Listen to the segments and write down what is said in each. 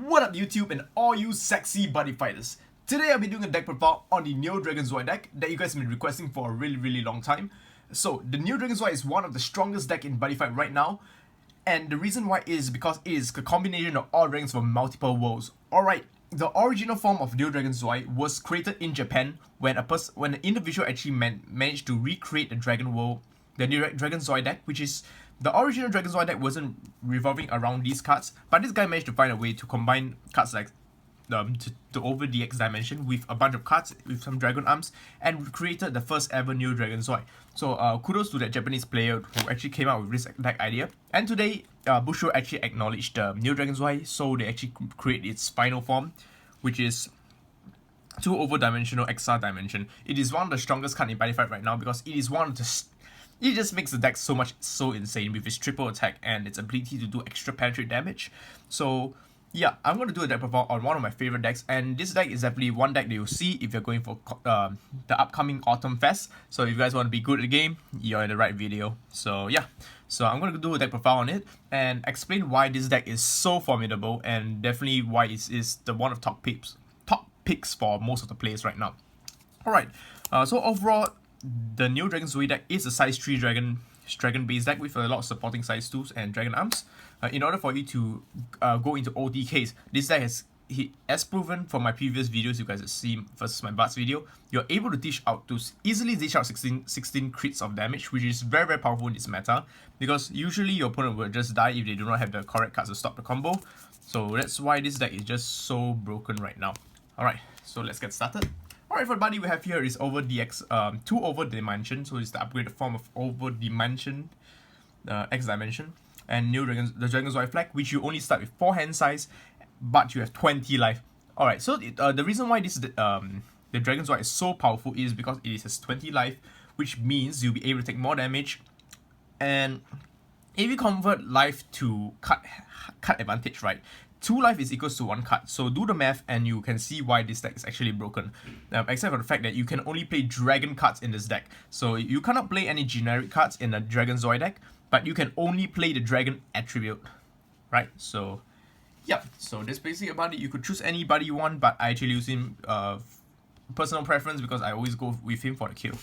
What up YouTube and all you sexy buddy fighters? Today I'll be doing a deck profile on the Neo Dragon Zwei deck that you guys have been requesting for a really long time. So the Neo Dragon Zwei is one of the strongest deck in Buddyfight right now, and the reason why is because it is a combination of all dragons from multiple worlds. Alright, the original form of Neo Dragon Zwei was created in Japan when an individual actually managed to recreate the Dragon World, the Neo Dragon Zwei deck, which is the original Dragon Zwei deck wasn't revolving around these cards, but this guy managed to find a way to combine cards like to over the X dimension with a bunch of cards with some Dragonarms and created the first ever Neo Dragon Zwei. So kudos to that Japanese player who actually came up with this deck idea. And today, Busho actually acknowledged the Neo Dragon Zwei, so they actually create its final form, which is 2 over-dimensional XR dimension. It is one of the strongest cards in Buddyfight right now because it is one of the it just makes the deck so insane with its triple attack and its ability to do extra penetrate damage. So yeah, I'm going to do a deck profile on one of my favorite decks, and this deck is definitely one deck that you'll see if you're going for the upcoming Autumn Fest. So if you guys want to be good at the game, you're in the right video. So yeah, so I'm going to do a deck profile on it and explain why this deck is so formidable and definitely why it is the one of top picks for most of the players right now. Alright, so overall, the Neo Dragon Zwei deck is a size 3 dragon based deck with a lot of supporting size 2s and Dragonarms. In order for you to go into OTKs, this deck as proven from my previous videos you guys have seen versus my Bats video, you're able to easily dish out 16 crits of damage, which is very powerful in this meta, because usually your opponent will just die if they do not have the correct cards to stop the combo. So that's why this deck is just so broken right now. Alright, so let's get started. Alright, for the buddy we have here is 2 over dimension, so it's the upgraded form of over dimension, X dimension, and the Dragon Zwei flag, which you only start with 4 hand size, but you have 20 life. Alright, so the reason why the Dragon Zwei is so powerful is because it has 20 life, which means you'll be able to take more damage, and if you convert life to cut advantage, right? 2 life is equals to 1 card, so do the math and you can see why this deck is actually broken. Except for the fact that you can only play dragon cards in this deck. So you cannot play any generic cards in a Dragon Zwei deck, but you can only play the dragon attribute, right? So yeah, so that's basically about it. You could choose anybody you want, but I actually use him personal preference because I always go with him for the kill.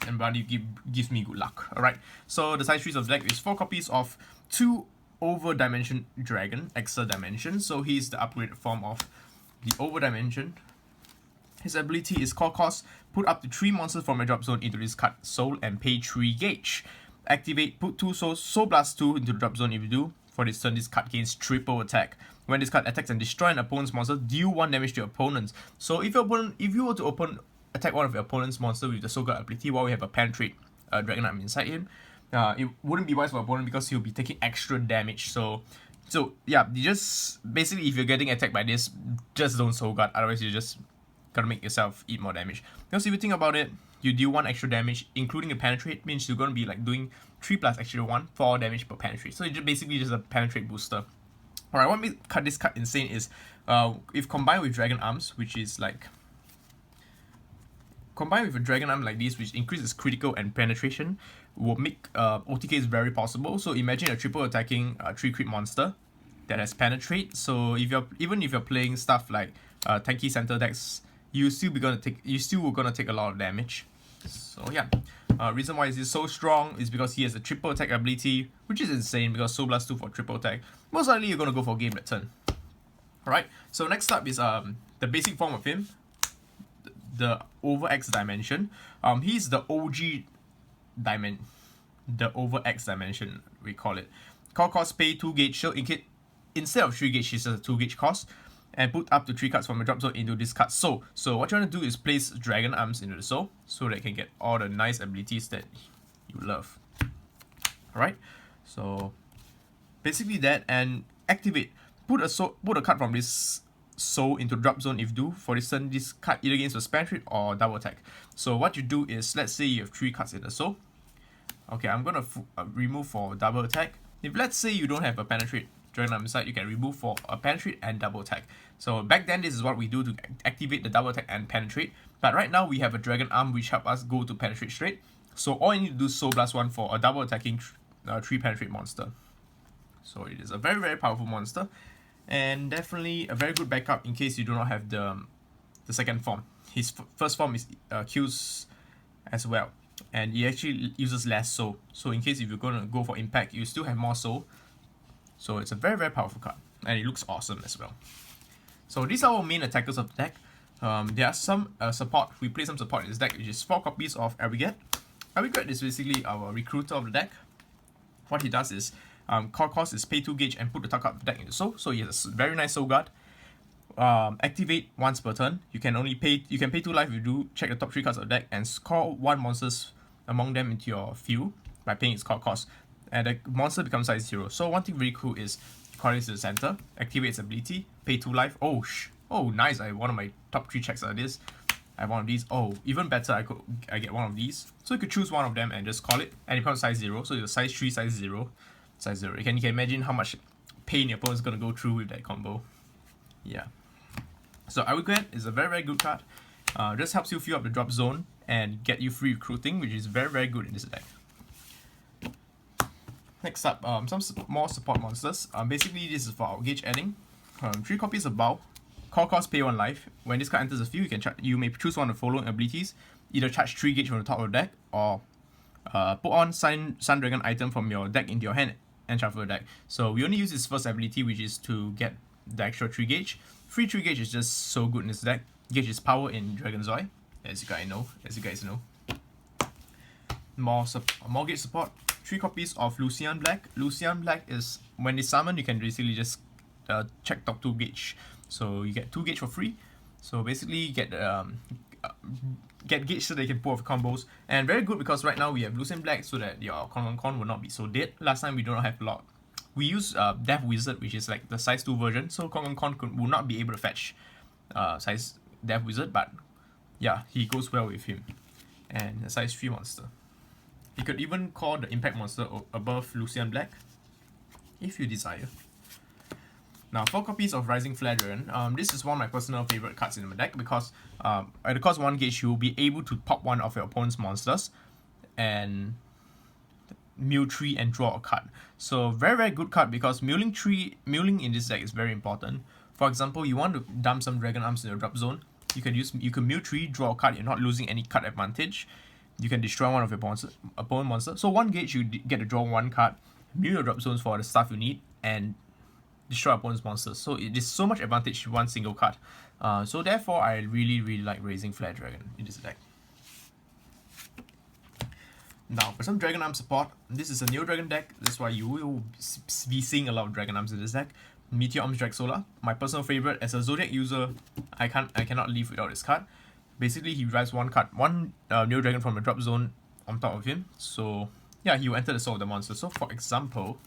And Buddy gives me good luck. Alright, so the size trees of the deck is 4 copies of 2 over dimension dragon, extra dimension, so he's the upgraded form of the over dimension. His ability is call cost, put up to 3 monsters from a drop zone into this card soul and pay 3 gauge. Activate, put 2 souls, soul blast 2 into the drop zone. If you do, for this turn this card gains triple attack. When this card attacks and destroys an opponent's monster, deal 1 damage to your opponents. So if you were to attack one of your opponent's monster with the soul guard ability while we have a penetrate Dragonarm inside him, it wouldn't be wise for opponent because he'll be taking extra damage. So yeah, you just basically, if you're getting attacked by this, just don't soul guard, otherwise you just gotta make yourself eat more damage. Because if you think about it, you deal 1 extra damage, including a penetrate, means you're gonna be like doing 3 plus extra 1, 4 damage per penetrate. So it's basically just a penetrate booster. Alright, what makes this card insane is if combined with Dragonarms, which is like combined with a Dragonarm like this, which increases critical and penetration, will make OTKs very possible. So imagine a triple attacking 3 crit monster that has penetrate. So even if you're playing stuff like tanky center decks, you still gonna take a lot of damage. So yeah, reason why is he so strong is because he has a triple attack ability, which is insane because Soul Blast 2 for triple attack. Most likely you're gonna go for game that turn. Alright, so next up is the basic form of him, the over X dimension. He's the OG diamond, the over X dimension we call it. Call cost, pay 2 gauge, so instead of 3 gauge, he's just a 2 gauge cost, and put up to 3 cards from a drop zone into this card soul. So what you want to do is place Dragonarms into the soul so that you can get all the nice abilities that you love. Alright, so basically that, and activate, put a card from this soul into drop zone. If do, for this turn, this card either gains a penetrate or double attack. So what you do is, let's say you have 3 cards in the soul. Okay, I'm gonna remove for double attack. If let's say you don't have a penetrate Dragonarm inside, you can remove for a penetrate and double attack. So back then this is what we do to activate the double attack and penetrate, but right now we have a Dragonarm which help us go to penetrate straight. So all you need to do is soul blast 1 for a double attacking 3 penetrate monster. So it is a very powerful monster. and definitely a very good backup in case you do not have the second form. His first form is kills as well, and he actually uses less soul. So in case if you're gonna go for impact, you still have more soul. So it's a very, very powerful card, and it looks awesome as well. So these are our main attackers of the deck. There are some support. We play some support in this deck, which is 4 copies of Arrogate. Arrogate is basically our recruiter of the deck. What he does is, core cost is pay 2 gauge and put the top card of the deck into soul. So he has a very nice soul guard. Activate once per turn. You can pay 2 life if you do check the top 3 cards of the deck and score 1 monsters among them into your field by paying its core cost. And the monster becomes size 0. So one thing really cool is Correlates to the center, activates ability, pay 2 life. Oh nice, I have one of my top 3 checks are this. I have one of these. Oh, even better, I get one of these. So you could choose one of them and just call it, and it becomes size 0. So it's size 3, size 0, size 0. You can imagine how much pain your opponent's gonna go through with that combo. Yeah. So Arrogate is a very, very good card. Just helps you fill up the drop zone and get you free recruiting, which is very, very good in this deck. Next up, some more support monsters. Basically, this is for our gauge adding. 3 copies of Bow. Core cost pay 1 life. When this card enters the field, you may choose one of the following abilities. Either charge 3 gauge from the top of the deck, or put on Sun Dragon item from your deck into your hand and shuffle the deck. So we only use this first ability, which is to get the extra 3 gauge. Free 3 gauge is just so good in this deck. Gauge is power in Dragon Zwei, as you guys know. More gauge support. 3 copies of Lucian Black. Lucian Black is, when they summon, you can basically just check top 2 gauge. So you get 2 gauge for free. So basically get gauge so that you can pull off combos. And very good because right now we have Lucian Black so that your Con will not be so dead. Last time we do not have a lot. We use Death Wizard, which is like the size 2 version. So Con will not be able to fetch size Death Wizard, but yeah, he goes well with him. And a size 3 monster. You could even call the impact monster above Lucian Black, if you desire. Now, 4 copies of Rising Flare Dragon. This is one of my personal favorite cards in my deck because at the cost 1 gauge, you'll be able to pop one of your opponent's monsters and mill 3 and draw a card. So very, very good card because milling in this deck is very important. For example, you want to dump some Dragonarms in your drop zone. You can mill 3, draw a card. You're not losing any card advantage. You can destroy one of your opponent monster. So 1 gauge, you get to draw 1 card, mill your drop zones for the stuff you need, and destroy opponent's monsters. So it is so much advantage to 1 single card. So therefore, I really, really like Rising Flare Dragon in this deck. Now, for some Dragonarm support, this is a Neo Dragon deck. That's why you will be seeing a lot of Dragonarms in this deck. Meteor Arms Drexola, my personal favorite. As a Zodiac user, I cannot live without this card. Basically, he drives 1 card, 1 Neo Dragon from the drop zone on top of him. So yeah, he will enter the soul of the monster. So for example,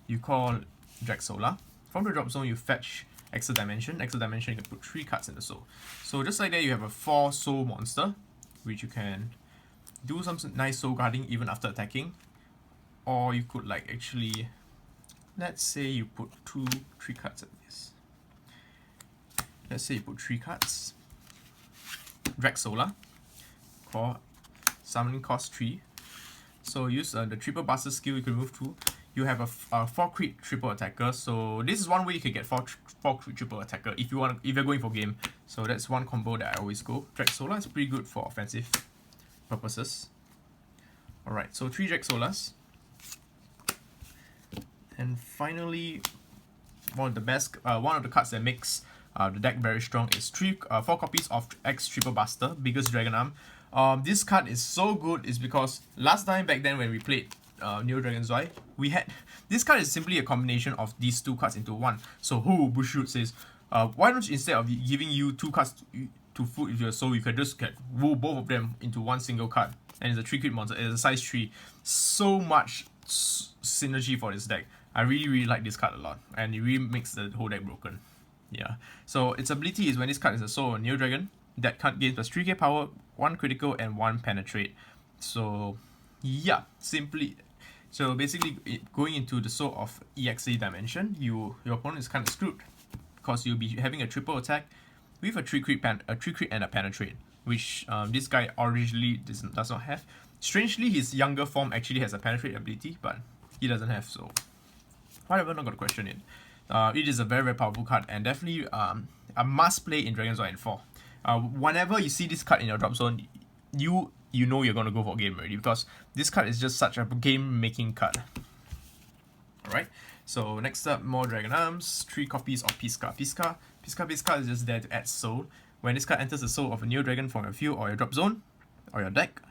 you call Drexola. From the drop zone, you fetch Extra Dimension. Extra Dimension, you can put 3 cards in the soul. So just like that, you have a 4 soul monster, which you can do some nice soul guarding even after attacking. Or you could like actually, let's say you put 3 cards at this. Let's say you put 3 cards. Drexola for summoning cost 3. So use the triple buster skill, you can move 2. You have a 4 crit triple attacker. So this is one way you can get 4 crit triple attacker if you're going for game. So that's one combo that I always go. Drexola is pretty good for offensive purposes. Alright, so 3 Drexolas. And finally, one of the cards that makes the deck very strong is 4 copies of X Triple Buster, biggest Dragonarm. This card is so good is because last time back then when we played Neo Dragon Zwei, we had this card is simply a combination of these 2 cards into 1. So Bushoot says, why don't you, instead of giving you 2 cards to food with your soul, you could just roll both of them into 1 single card. And it's a 3 crit monster, it's a size 3. So much synergy for this deck. I really, really like this card a lot, and it really makes the whole deck broken. Yeah. So its ability is when this card is a soul of Neo Dragon, that card gains plus 3k power, 1 critical, and 1 penetrate. So yeah, so basically going into the soul of EXA dimension, your opponent is kind of screwed because you'll be having a triple attack with a 3 crit and a penetrate, which this guy originally does not have. Strangely, his younger form actually has a penetrate ability, but he doesn't have, so whatever, not gonna question it. It is a very powerful card and definitely a must play in Dragon's White 4. Whenever you see this card in your drop zone, you know you're gonna go for a game already, because this card is just such a game making card. Alright, so next up, more Dragonarms, 3 copies of Pisca. Pisca is just there to add soul. When this card enters the soul of a Neo Dragon from your field or your drop zone or your deck,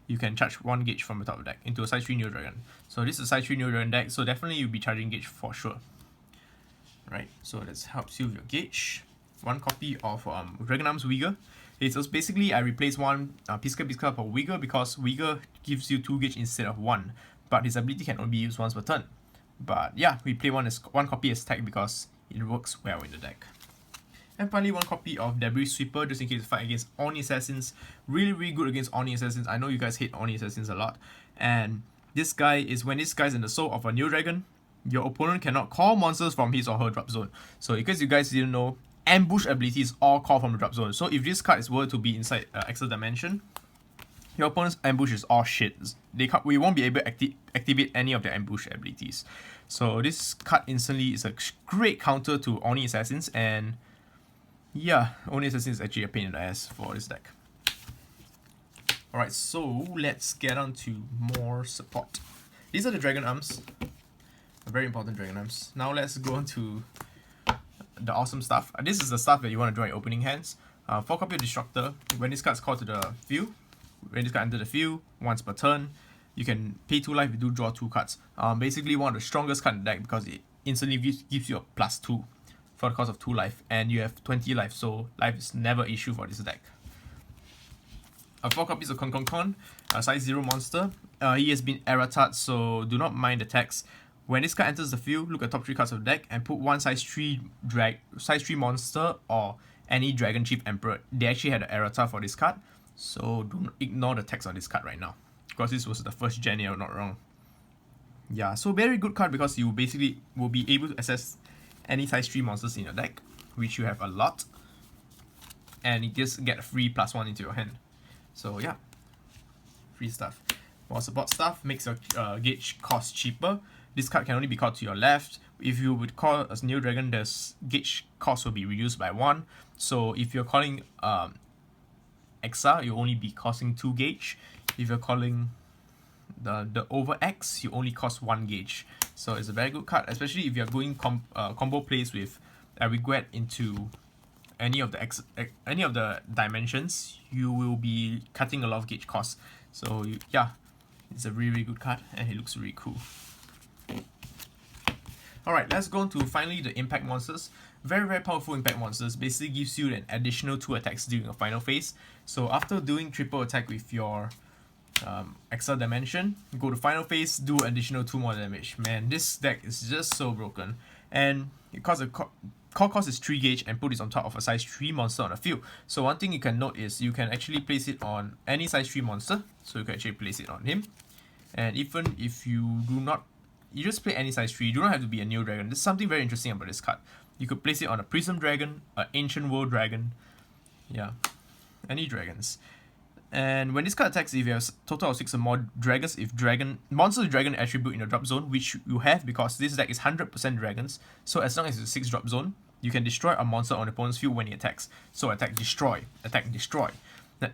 you can charge 1 gauge from the top of the deck into a size 3 Neo Dragon. So this is a size 3 Neo Dragon deck, so definitely you'll be charging gauge for sure. Right, so that helps you with your gauge. 1 copy of Dragonarms Uyghur. So basically I replace 1 Pisca per Uyghur because Uyghur gives you 2 gauge instead of 1, but his ability can only be used once per turn. But yeah, we play 1 copy as tag because it works well in the deck. And finally, 1 copy of Debris Sweeper, just in case you fight against Oni Assassins. Really good against Oni Assassins. I know you guys hate Oni Assassins a lot. And this guy is, when this guy's in the soul of a Neo Dragon, your opponent cannot call monsters from his or her drop zone. So in case you guys didn't know, ambush abilities all call from the drop zone. So if this card is were to be inside Extra Dimension, your opponent's ambush is all shit. We won't be able to activate any of their ambush abilities. So this card instantly is a great counter to Oni Assassins, and yeah, Oni Assassin is actually a pain in the ass for this deck. Alright, so let's get on to more support. These are the Dragonarms. Very important Dragonarms. Now let's go on to the awesome stuff. This is the stuff that you want to draw in opening hands. 4 copy of Destructor. When this card is called to the field, when this card enters the field, once per turn, you can pay 2 life, you do draw 2 cards. Basically one of the strongest cards in the deck because it instantly gives you a +2 for the cost of 2 life, and you have 20 life, so life is never an issue for this deck. 4 copies of Con, a size 0 monster. He has been errated, so do not mind the text. When this card enters the field, look at top 3 cards of the deck and put 1 size 3 monster or any Dragon Chief Emperor. They actually had an errata for this card, so don't ignore the text on this card right now, because this was the first gen, if I'm not wrong. Yeah, so very good card because you basically will be able to access any size 3 monsters in your deck, which you have a lot, and you just get a free +1 into your hand. So yeah, free stuff. While support stuff makes your gauge cost cheaper. This card can only be called to your left. If you would call a Neo Dragon, the gauge cost will be reduced by 1. So if you're calling Exa, you'll only be costing 2 gauge. If you're calling the over X, you only cost 1 gauge. So it's a very good card, especially if you're going combo plays with Regret into any of the dimensions. You will be cutting a lot of gauge costs. So yeah, it's a really good card and it looks really cool. Alright, let's go on to finally the impact monsters. Very powerful impact monsters. Basically gives you an additional 2 attacks during a final phase. So after doing triple attack with your Extra Dimension, go to final phase, do additional 2 more damage. Man, this deck is just so broken. And because the core cost is 3 gauge and put it on top of a size 3 monster on the field. So one thing you can note is you can actually place it on any size 3 monster. So you can actually place it on him. And even if you do not, you just play any size 3, you do not have to be a Neo Dragon. There's something very interesting about this card. You could place it on a Prism Dragon, an Ancient World Dragon, yeah, any dragons. And when this card attacks, if you have a total of 6 or more dragons, if monster with dragon attribute in the drop zone, which you have because this deck is 100% dragons, so as long as it's a 6 drop zone, you can destroy a monster on the opponent's field when he attacks. So attack, destroy,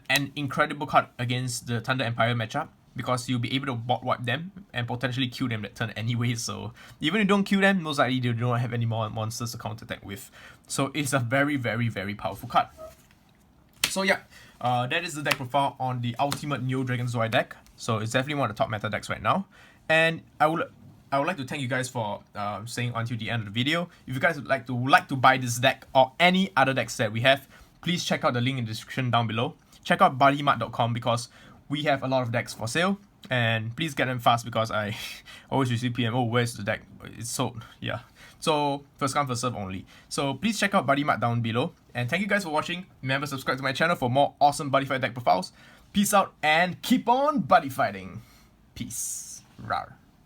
an incredible card against the Thunder Empire matchup, because you'll be able to bot wipe them and potentially kill them that turn anyway. So even if you don't kill them, most likely you don't have any more monsters to counter attack with. So it's a very powerful card. So yeah, that is the deck profile on the ultimate Neo Dragon Zwei deck. So it's definitely one of the top meta decks right now. And I would like to thank you guys for staying until the end of the video. If you guys would like to buy this deck or any other decks that we have, please check out the link in the description down below. Check out Buddyfight.com because we have a lot of decks for sale, and please get them fast because I always receive PM, oh, where's the deck? It's sold. Yeah. So first come, first serve only. So please check out Buddyfight down below. And thank you guys for watching. Remember, subscribe to my channel for more awesome Buddyfight deck profiles. Peace out and keep on buddy fighting. Peace. Rawr.